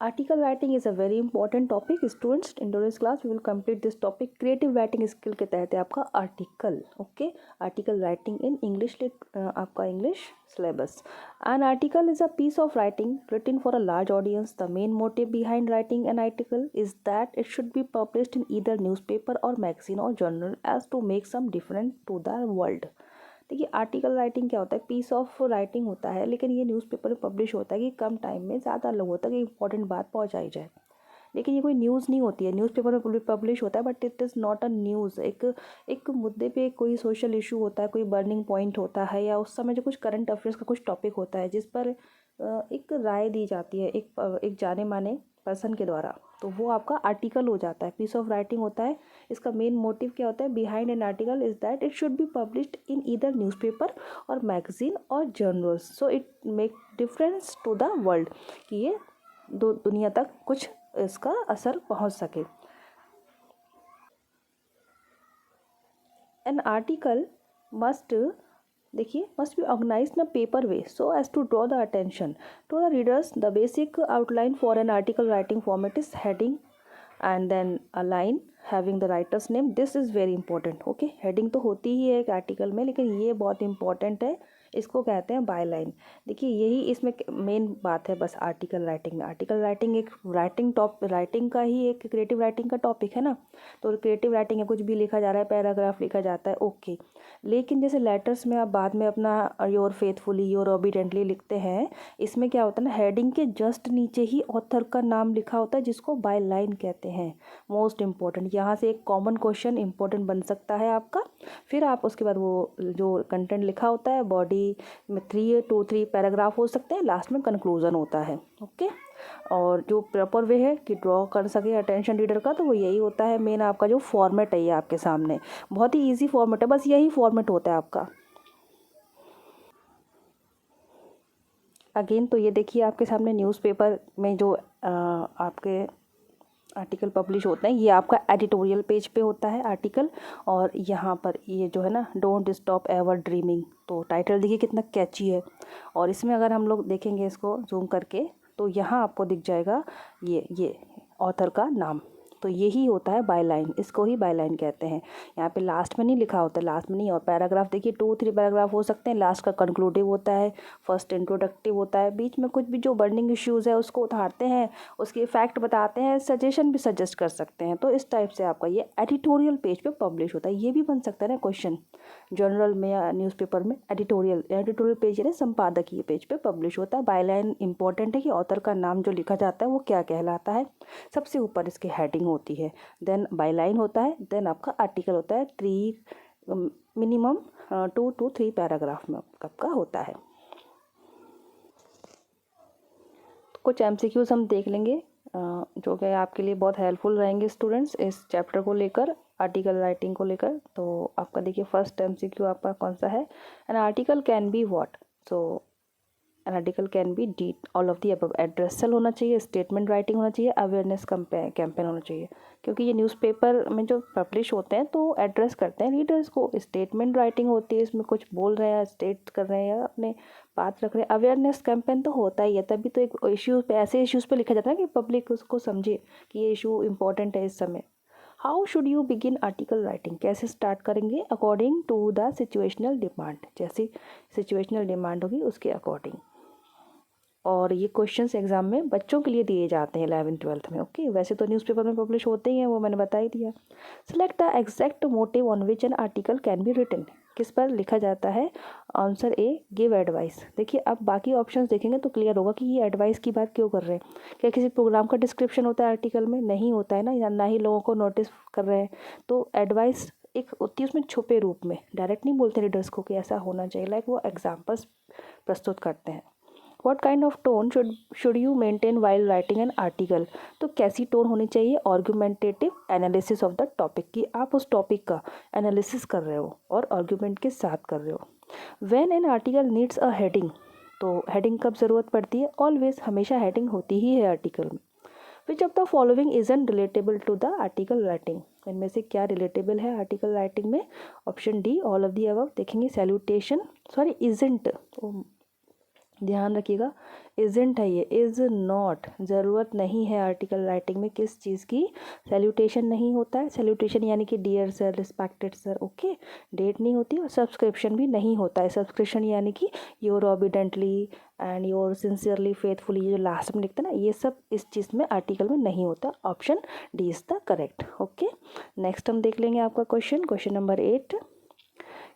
Article writing is a very important topic. Students, in today's class we will complete this topic. Creative writing skill के तहत है आपका article. Okay, article writing in English आपका English syllabus. An article is a piece of writing written for a large audience. The main motive behind writing an article is that it should be published in either newspaper or magazine or journal as to make some difference to the world. देखिए article writing क्या होता है, piece of writing होता है, लेकिन ये newspaper में publish होता है कि कम टाइम में ज़्यादा लोगों तक इंपॉर्टेंट बात पहुंचाई जाए। लेकिन ये कोई न्यूज़ नहीं होती है, न्यूज़पेपर में पब्लिश होता है but it is not a news. एक मुद्दे पे कोई सोशल इशू होता है, कोई बर्निंग पॉइंट होता है, या उस समय जो कुछ करंट अफेयर्स का कुछ टॉपिक होता है जिस पर एक राय दी जाती है एक जाने माने पर्सन के द्वारा, तो वो आपका आर्टिकल हो जाता है, पीस ऑफ राइटिंग होता है। इसका मेन मोटिव क्या होता है behind an article is that it should be published in either newspaper और मैगजीन और journals so it make difference to the world, कि ये दुनिया तक कुछ इसका असर पहुंच सके। An article must be organized in a paper way so as to draw the attention to the readers. The basic outline for an article writing format is heading and then a line having the writer's name. This is very important. Okay, heading तो होती ही है एक article में, लेकिन ये बहुत important है, इसको कहते हैं बाय लाइन। देखिए यही इसमें मेन बात है बस आर्टिकल राइटिंग में। आर्टिकल राइटिंग एक राइटिंग का ही एक क्रिएटिव राइटिंग का टॉपिक है ना, तो क्रिएटिव राइटिंग है, कुछ भी लिखा जा रहा है, पैराग्राफ लिखा जाता है, ओके। लेकिन जैसे लेटर्स में आप बाद में अपना योर फेथफुली योर ओबीडेंटली लिखते हैं, इसमें क्या होता है ना, हेडिंग के जस्ट नीचे ही ऑथर का नाम लिखा होता है जिसको बाय लाइन कहते हैं। मोस्ट इंपॉर्टेंट, यहाँ से एक कॉमन क्वेश्चन इंपॉर्टेंट बन सकता है आपका। फिर आप उसके बाद वो जो कंटेंट लिखा होता है बॉडी में 3 पैराग्राफ हो सकते हैं, लास्ट में कंक्लूजन होता है। ओके, और जो प्रॉपर वे है कि ड्रॉ कर सके अटेंशन रीडर का, तो वो यही होता है मेन आपका जो फॉर्मेट है। ये आपके सामने बहुत ही इजी फॉर्मेट है, बस यही फॉर्मेट होता है आपका। अगेन तो ये देखिए आपके सामने न्यूज़पेपर में जो आपके आर्टिकल पब्लिश होते हैं, ये आपका एडिटोरियल पेज पे होता है आर्टिकल, और यहाँ पर ये जो है ना डोंट स्टॉप एवर ड्रीमिंग, तो टाइटल देखिए कितना कैची है। और इसमें अगर हम लोग देखेंगे इसको जूम करके, तो यहाँ आपको दिख जाएगा ये ऑथर का नाम, तो यही होता है बाय लाइन, इसको ही बाय लाइन कहते हैं। यहाँ पे लास्ट में नहीं लिखा होता, लास्ट में नहीं। और पैराग्राफ देखिए 2-3 पैराग्राफ हो सकते हैं, लास्ट का कंक्लूडिव होता है, फर्स्ट इंट्रोडक्टिव होता है, बीच में कुछ भी जो बर्निंग इश्यूज़ है उसको उतारते हैं, उसके फैक्ट बताते हैं, सजेशन भी सजेस्ट कर सकते हैं। तो इस टाइप से आपका ये एडिटोरियल पेज पे पब्लिश होता है। ये भी बन सकता है ना क्वेश्चन, जर्नल में या न्यूज़पेपर में एडिटोरियल पेज है ना, संपादकीय पेज पे पब्लिश होता है। बाय लाइन इंपॉर्टेंट है कि ऑथर का नाम जो लिखा जाता है वो क्या कहलाता है, सबसे ऊपर इसकी हेडिंग होती है, देन बाय लाइन होता है, देन आपका आर्टिकल होता है, 3 मिनिमम 2 to 3 पैराग्राफ में आपका होता है। कुछ एमसीक्यूज हम देख लेंगे जो कि आपके लिए बहुत हेल्पफुल रहेंगे स्टूडेंट्स इस चैप्टर को लेकर, आर्टिकल राइटिंग को लेकर। तो आपका देखिए फर्स्ट एमसीक्यू आपका कौन सा है, an article can be what, so N article can B D all of the above. Addressal होना चाहिए, स्टेटमेंट राइटिंग होना चाहिए, अवेयरनेस कैंपेन होना चाहिए, क्योंकि ये न्यूज़पेपर में जो पब्लिश होते हैं तो एड्रेस करते हैं रीडर्स को। स्टेटमेंट राइटिंग होती है, इसमें कुछ बोल रहे हैं, स्टेट कर रहे हैं या अपने बात रख रहे हैं। अवेयरनेस कैंपेन तो होता ही है, तभी तो एक इश्यूज़ पे, ऐसे इश्यूज़ पे लिखा जाता है कि पब्लिक उसको समझे कि ये इशू इंपॉर्टेंट है इस समय। How should you begin article writing, कैसे स्टार्ट करेंगे, according to the situational demand, जैसी सिचुएशनल डिमांड होगी उसके अकॉर्डिंग। और ये क्वेश्चंस एग्जाम में बच्चों के लिए दिए जाते हैं 11th-12th में। ओके, वैसे तो न्यूज़पेपर में पब्लिश होते ही हैं, वो मैंने बता ही दिया। Select the exact motive on which an article can be written, किस पर लिखा जाता है। Answer A, give advice. देखिए अब बाकी ऑप्शंस देखेंगे तो क्लियर होगा कि ये एडवाइस की बात क्यों कर रहे हैं। क्या किसी प्रोग्राम का डिस्क्रिप्शन होता है आर्टिकल में? नहीं होता है ना, ना ही लोगों को नोटिस कर रहे हैं। तो एडवाइस एक होती है उसमें छुपे रूप में, डायरेक्ट नहीं बोलते रीडर्स को कि ऐसा होना चाहिए, लाइक वो एग्जाम्पल्स प्रस्तुत करते हैं। What kind of tone should you maintain while writing an article? तो कैसी टोन होनी चाहिए? Argumentative analysis of the topic, कि आप उस टॉपिक का एनालिसिस कर रहे हो और आर्गुमेंट के साथ कर रहे हो। When an article needs a heading, तो हेडिंग कब ज़रूरत पड़ती है? ऑलवेज, हमेशा हेडिंग होती ही है आर्टिकल में। Which of the following isn't relatable to the article writing? इनमें से क्या रिलेटेबल है आर्टिकल राइटिंग में? Option D, all of the above. देखेंगे सैल्यूटेशन, सॉरी इजेंट, ध्यान रखिएगा, इज़ंट है ये, इज़ नॉट। ज़रूरत नहीं है आर्टिकल राइटिंग में किस चीज़ की, सैल्यूटेशन नहीं होता है। सैल्यूटेशन यानी कि dear sir, respected sir, okay. Date नहीं होती और सब्सक्रिप्शन भी नहीं होता है। सब्सक्रिप्शन यानी कि your obediently and your sincerely faithfully, ये जो लास्ट में लिखते हैं ना, ये सब इस चीज़ में आर्टिकल में नहीं होता। Option D is the correct, okay. Next हम देख लेंगे आपका question number 8।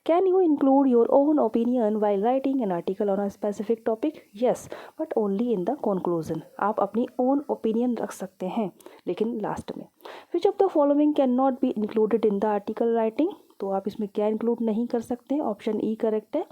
Can you include your own opinion while writing an article on a specific topic? Yes, but only in the conclusion. आप अपनी own opinion रख सकते हैं, लेकिन लास्ट में। Which of the following cannot be included in the article writing? तो आप इसमें क्या इंक्लूड नहीं कर सकते हैं? ऑप्शन ई करेक्ट है।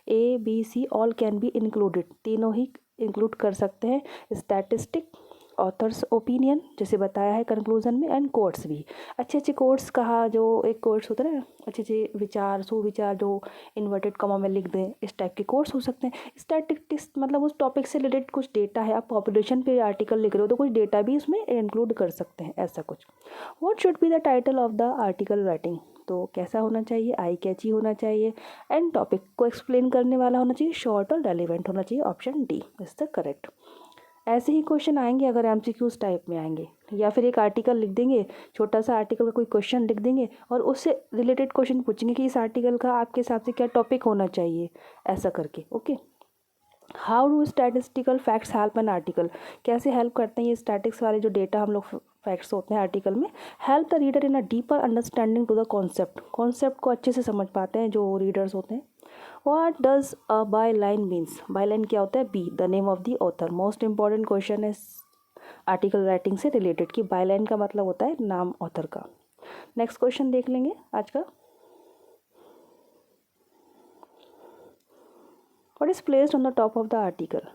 A B C all can be included, तीनों ही इंक्लूड कर सकते हैं। स्टैटिस्टिक, ऑथर्स ओपिनियन जैसे बताया है कंक्लूजन में, एंड कोट्स भी। अच्छे अच्छे कोट्स कहा, जो एक कोट्स होता है ना, अच्छे अच्छे विचार, सुविचार जो इन्वर्टेड कॉमा में लिख दें, इस टाइप के कोट्स हो सकते हैं। स्टैटिस्टिक्स मतलब उस टॉपिक से रिलेटेड कुछ डेटा है, आप पॉपुलेशन पे आर्टिकल लिख रहे हो तो कुछ डेटा भी इसमें इंक्लूड कर सकते हैं, ऐसा कुछ। What should be the title of the article writing? तो कैसा होना चाहिए? आई कैची होना चाहिए, एंड टॉपिक को एक्सप्लेन करने वाला होना चाहिए, शॉर्ट और रेलिवेंट होना चाहिए। Option D is the correct. ऐसे ही क्वेश्चन आएंगे अगर एमसीक्यूज टाइप में आएंगे, या फिर एक आर्टिकल लिख देंगे, छोटा सा आर्टिकल का कोई क्वेश्चन लिख देंगे और उससे रिलेटेड क्वेश्चन पूछेंगे कि इस आर्टिकल का आपके हिसाब से क्या टॉपिक होना चाहिए, ऐसा करके, okay. How do statistical facts help an article? कैसे हेल्प करते हैं ये स्टैटिक्स वाले जो डेटा हम लोग फैक्ट्स होते हैं आर्टिकल में? Help the reader in a deeper understanding to the concept, concept को अच्छे से समझ पाते हैं जो रीडर्स होते हैं। What does a byline means? Byline क्या होता है? B, the name of the author. Most important question है आर्टिकल राइटिंग से रिलेटेड कि बायलाइन का मतलब होता है नाम ऑथर का। नेक्स्ट क्वेश्चन देख लेंगे आज का। What is placed on the top of the article?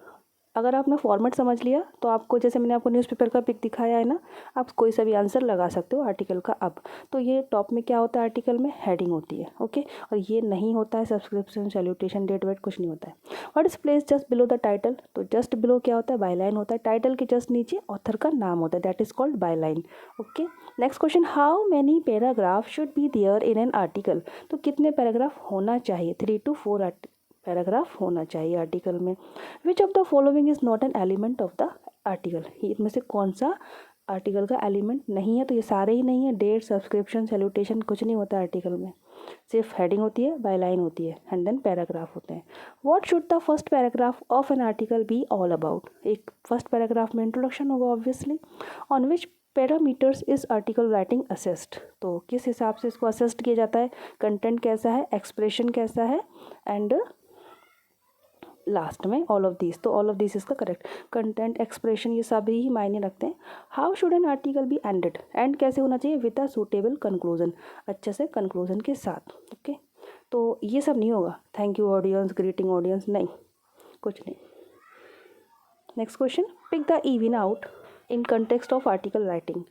अगर आपने फॉर्मेट समझ लिया तो आपको, जैसे मैंने आपको न्यूज़पेपर का पिक दिखाया है ना, आप कोई सा भी आंसर लगा सकते हो आर्टिकल का। अब तो ये टॉप में क्या होता है आर्टिकल में? हेडिंग होती है, ओके। और ये नहीं होता है सब्सक्रिप्शन, सैल्यूटेशन, डेट वेट, कुछ नहीं होता है। What is place just below the title? तो जस्ट बिलो क्या होता है? बायलाइन होता है। टाइटल के जस्ट नीचे ऑथर का नाम होता है, that is called byline, okay. Next question, how many paragraph should be there in an article? तो कितने पैराग्राफ होना चाहिए? 3 to 4 पैराग्राफ होना चाहिए आर्टिकल में। विच of the following is not an element of the article? इनमें से कौन सा आर्टिकल का एलिमेंट नहीं है? तो ये सारे ही नहीं है। डेट, सब्सक्रिप्शन, सैल्यूटेशन कुछ नहीं होता आर्टिकल में, सिर्फ हेडिंग होती है, बायलाइन होती है, एंड देन पैराग्राफ होते हैं। What should the first paragraph of N article be all about? एक फर्स्ट पैराग्राफ में इंट्रोडक्शन होगा obviously. On which parameters is article writing assessed? तो किस हिसाब से इसको असेस्ड किया जाता है? कंटेंट कैसा है, एक्सप्रेशन कैसा है, एंड लास्ट में ऑल ऑफ दिस। तो ऑल ऑफ दिस इसका करेक्ट। कंटेंट, एक्सप्रेशन, ये सभी ही मायने रखते हैं। How should an article B ended? And कैसे होना चाहिए? विद अ सूटेबल कंक्लूजन, अच्छे से कंक्लूजन के साथ, ओके। तो ये सब नहीं होगा thank you audience, greeting audience, नहीं, कुछ नहीं। Next question, pick the even out in context of article writing.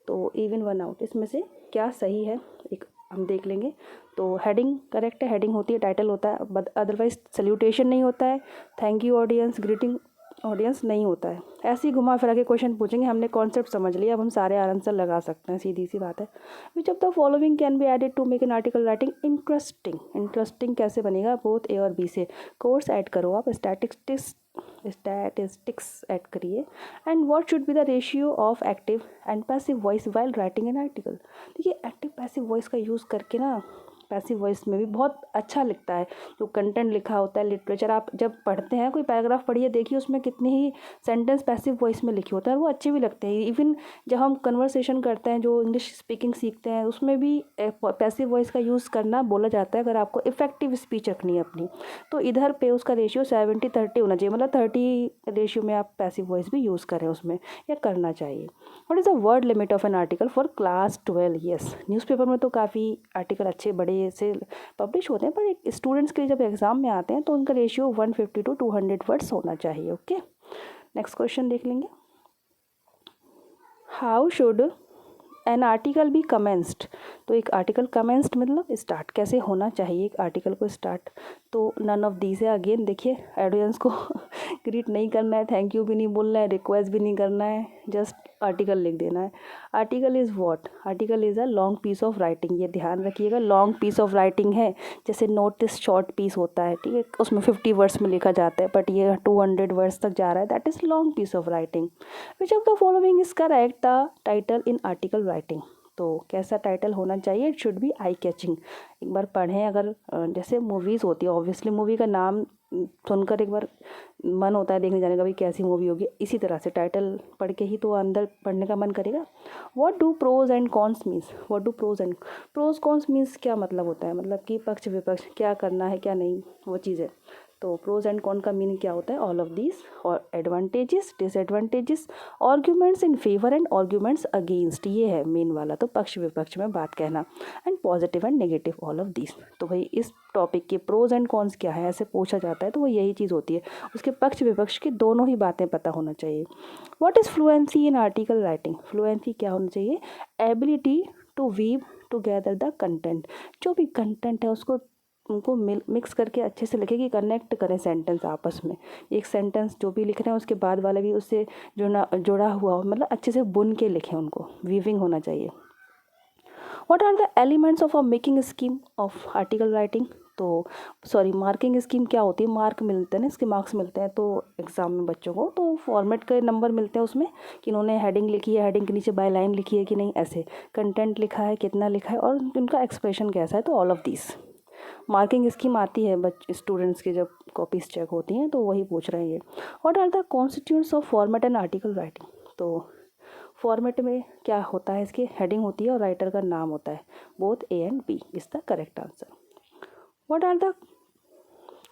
तो इवन वन आउट, इसमें से क्या सही है एक हम देख लेंगे। तो हेडिंग करेक्ट है, हेडिंग होती है, टाइटल होता है, बट अदरवाइज सैल्यूटेशन नहीं होता है, thank you audience, greeting audience नहीं होता है। ऐसे ही घुमा फिरा के क्वेश्चन पूछेंगे। हमने कॉन्सेप्ट समझ लिया, अब हम सारे आंसर लगा सकते हैं, सीधी सी बात है। Which of the following can be added to make an article writing interesting? Interesting कैसे बनेगा? बोथ ए और बी से। कोर्स ऐड करो आप, स्टैटिस्टिक्स ऐड करिए। And what should be the ratio of active and passive voice while writing an article? देखिए active passive voice का use करके ना, पैसिव वॉइस में भी बहुत अच्छा लिखता है जो कंटेंट लिखा होता है। लिटरेचर आप जब पढ़ते हैं, कोई पैराग्राफ पढ़िए, देखिए उसमें कितने ही सेंटेंस पैसिव वॉइस में लिखे होते हैं और वो अच्छे भी लगते हैं। इवन जब हम कन्वर्सेशन करते हैं, जो इंग्लिश स्पीकिंग सीखते हैं, उसमें भी पैसिव वॉइस का यूज़ करना बोला जाता है अगर आपको इफेक्टिव स्पीच रखनी है अपनी। तो इधर पे उसका रेशियो 70-30 होना चाहिए, मतलब 30 रेशियो में आप पैसिव वॉइस भी यूज़ करें उसमें, या करना चाहिए। What is the word limit of an article for class 12? Yes, newspaper में तो काफ़ी आर्टिकल अच्छे बड़े से पब्लिश होते हैं, पर स्टूडेंट्स के लिए जब एग्जाम में आते हैं तो उनका रेशियो 150 to 200 वर्ड्स होना चाहिए, ओके। नेक्स्ट क्वेश्चन देख लेंगे। How should an article be commenced? तो एक आर्टिकल कमेंस्ड मतलब स्टार्ट कैसे होना चाहिए एक आर्टिकल को स्टार्ट? तो नन ऑफ दीज है। अगेन देखिए, ऑडियंस को ग्रीट नहीं करना है, थैंक यू भी नहीं बोलना है, रिक्वेस्ट भी नहीं करना है, जस्ट आर्टिकल लिख देना है। Article is what? Article is a long piece of writing. ये ध्यान रखिएगा, लॉन्ग पीस ऑफ राइटिंग है। जैसे नोटिस शॉर्ट पीस होता है, ठीक है, उसमें 50 वर्ड्स में लिखा जाता है, बट ये 200 वर्ड्स तक जा रहा है, that is long piece of writing. Which of the following is correct the title in article writing? तो कैसा टाइटल होना चाहिए? It should be eye catching. एक बार पढ़ें, अगर जैसे मूवीज़ होती है, ऑब्वियसली मूवी का नाम सुनकर एक बार मन होता है देखने जाने का, भाई कैसी मूवी होगी, इसी तरह से टाइटल पढ़ के ही तो अंदर पढ़ने का मन करेगा। What do pros and cons means? What do pros cons means क्या मतलब होता है? मतलब कि पक्ष विपक्ष, क्या करना है क्या नहीं, वो चीज़ है। तो प्रोज एंड कॉन का मीनिंग क्या होता है? ऑल ऑफ दीज, और advantages, disadvantages, arguments in favour and arguments against, ये है मेन वाला, तो पक्ष विपक्ष में बात कहना, and positive and negative, all of these. तो भाई इस टॉपिक के प्रोज एंड कॉन्स क्या है ऐसे पूछा जाता है, तो वो यही चीज़ होती है, उसके पक्ष विपक्ष की दोनों ही बातें पता होना चाहिए। What is fluency in article writing? Fluency क्या होना चाहिए? Ability to weave together the content. जो भी कंटेंट है उसको उनको मिक्स करके अच्छे से लिखे, कि कनेक्ट करें सेंटेंस आपस में। एक सेंटेंस जो भी लिख रहे हैं उसके बाद वाला भी उससे जुड़ा हुआ हो, मतलब अच्छे से बुन के लिखें, उनको वीविंग होना चाहिए। What are the elements of a making scheme of article writing? तो सॉरी, मार्किंग स्कीम क्या होती है? मार्क मिलते हैं ना, इसके मार्क्स मिलते हैं तो एग्ज़ाम में बच्चों को, तो फॉर्मेट के नंबर मिलते हैं उसमें, कि इन्होंने हेडिंग लिखी है, हेडिंग के नीचे बाय लाइन लिखी है कि नहीं, ऐसे कंटेंट लिखा है, कितना लिखा है, और उनका एक्सप्रेशन कैसा है, तो all of this marking scheme आती है स्टूडेंट्स की जब कॉपीज चेक होती हैं, तो वही पूछ रहे हैं ये। What are the constituents of format and article writing? तो फॉर्मेट में क्या होता है? इसकी हेडिंग होती है और राइटर का नाम होता है। Both A and B is the correct answer. What are the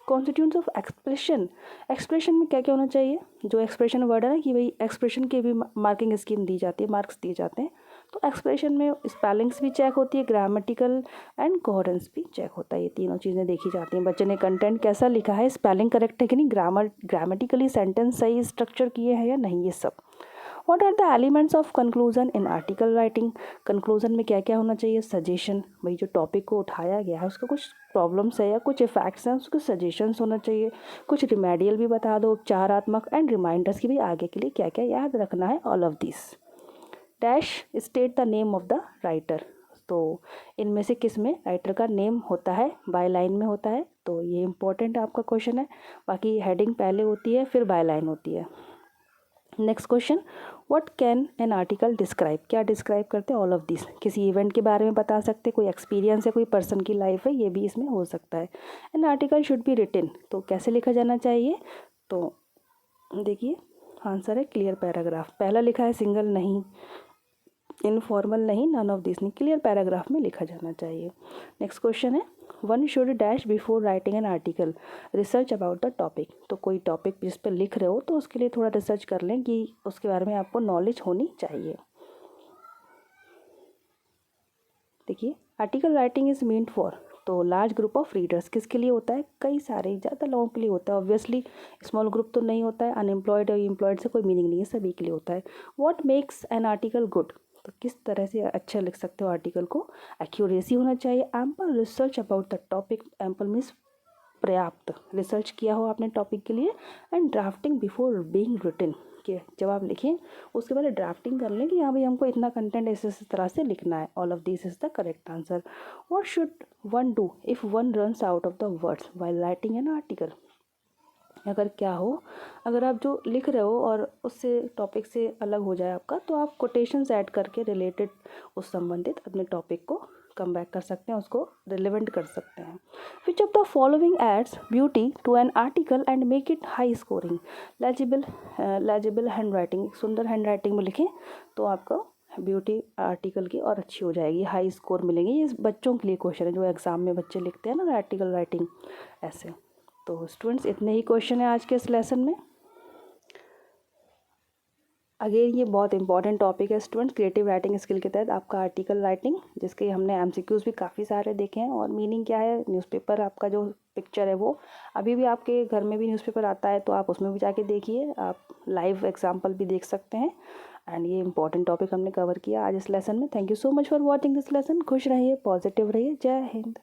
constituents of expression? Expression में क्या क्या होना चाहिए? जो एक्सप्रेशन वर्ड है ना, कि भाई एक्सप्रेशन की भी मार्किंग स्कीम दी जाती है, मार्क्स दिए जाते हैं, तो एक्सप्रेशन में स्पेलिंग्स भी चेक होती है, ग्रामेटिकल एंड कोहेरेंस भी चेक होता है, ये तीनों चीज़ें देखी जाती हैं। बच्चे ने कंटेंट कैसा लिखा है, स्पेलिंग करेक्ट है कि नहीं, ग्रामेटिकली सेंटेंस सही स्ट्रक्चर किए हैं या नहीं, ये सब। What are the elements of conclusion in article writing? Conclusion में क्या क्या होना चाहिए? सजेशन, भाई जो टॉपिक को उठाया गया है उसका कुछ प्रॉब्लम्स है या कुछ इफेक्ट्स हैं, उसके सजेशंस होना चाहिए। कुछ रिमेडियल भी बता दो, उपचारात्मक, एंड रिमाइंडर्स की भी आगे के लिए क्या क्या याद रखना है, all of this. Dash state the name of the writer. तो इनमें से किस में राइटर का नेम होता है? बाय लाइन में होता है, तो ये इंपॉर्टेंट आपका क्वेश्चन है। बाकी हेडिंग पहले होती है, फिर बाय लाइन होती है। Next question, what can an article describe? क्या डिस्क्राइब करते हैं? All of this. किसी इवेंट के बारे में बता सकते, कोई एक्सपीरियंस है, कोई पर्सन की लाइफ है, ये भी इसमें हो सकता है। An article should be written, तो कैसे लिखा जाना चाहिए? तो देखिए आंसर है क्लियर पैराग्राफ। पहला लिखा है सिंगल नहीं, इनफॉर्मल नहीं, नन ऑफ दिस नहीं, क्लियर पैराग्राफ में लिखा जाना चाहिए। नेक्स्ट क्वेश्चन है, one should dash before writing an article research about the topic. तो कोई टॉपिक जिस पर लिख रहे हो तो उसके लिए थोड़ा रिसर्च कर लें, कि उसके बारे में आपको नॉलेज होनी चाहिए। देखिए article writing is meant for, तो लार्ज ग्रुप ऑफ रीडर्स, किसके लिए होता है? कई सारे ज़्यादा लोगों के लिए होता है। ऑब्वियसली स्मॉल ग्रुप तो नहीं होता है, अनएम्प्लॉयड और एम्प्लॉयड से कोई मीनिंग नहीं है, सभी के लिए होता है। What makes an article good? तो किस तरह से अच्छा लिख सकते हो आर्टिकल को? एक्यूरेसी होना चाहिए, ample research about the topic, ample means पर्याप्त रिसर्च किया हो आपने टॉपिक के लिए, and drafting before being written, कि जब आप लिखें उसके बाद ड्राफ्टिंग कर लें कि हाँ भाई हमको इतना कंटेंट इस तरह से लिखना है। All of this is the correct answer. What should one do if one runs out of the words while writing an article? अगर क्या हो, अगर आप जो लिख रहे हो और उससे टॉपिक से अलग हो जाए आपका, तो आप कोटेशंस ऐड करके रिलेटेड उस संबंधित अपने टॉपिक को कम बैक कर सकते हैं, उसको रिलेवेंट कर सकते हैं। Which of the following adds beauty to an article and make it high scoring? Legible hand writing, सुंदर हैंड राइटिंग में लिखें तो आपका ब्यूटी आर्टिकल की और अच्छी हो जाएगी, हाई स्कोर मिलेंगे। ये बच्चों के लिए क्वेश्चन है, जो एग्ज़ाम में बच्चे लिखते हैं ना आर्टिकल राइटिंग ऐसे। तो स्टूडेंट्स इतने ही क्वेश्चन है आज के इस लेसन में। अगेन ये बहुत इंपॉर्टेंट टॉपिक है स्टूडेंट्स, क्रिएटिव राइटिंग स्किल के तहत आपका आर्टिकल राइटिंग, जिसके हमने एमसीक्यूज़ भी काफ़ी सारे देखे हैं। और मीनिंग क्या है, न्यूज़पेपर आपका जो पिक्चर है वो अभी भी आपके घर में भी न्यूज़पेपर आता है, तो आप उसमें भी जाके देखिए, आप लाइव एग्जाम्पल भी देख सकते हैं। एंड ये इंपॉर्टेंट टॉपिक हमने कवर किया आज इस लेसन में। Thank you so much for watching this lesson. खुश रहिए, पॉजिटिव रहिए। जय हिंद।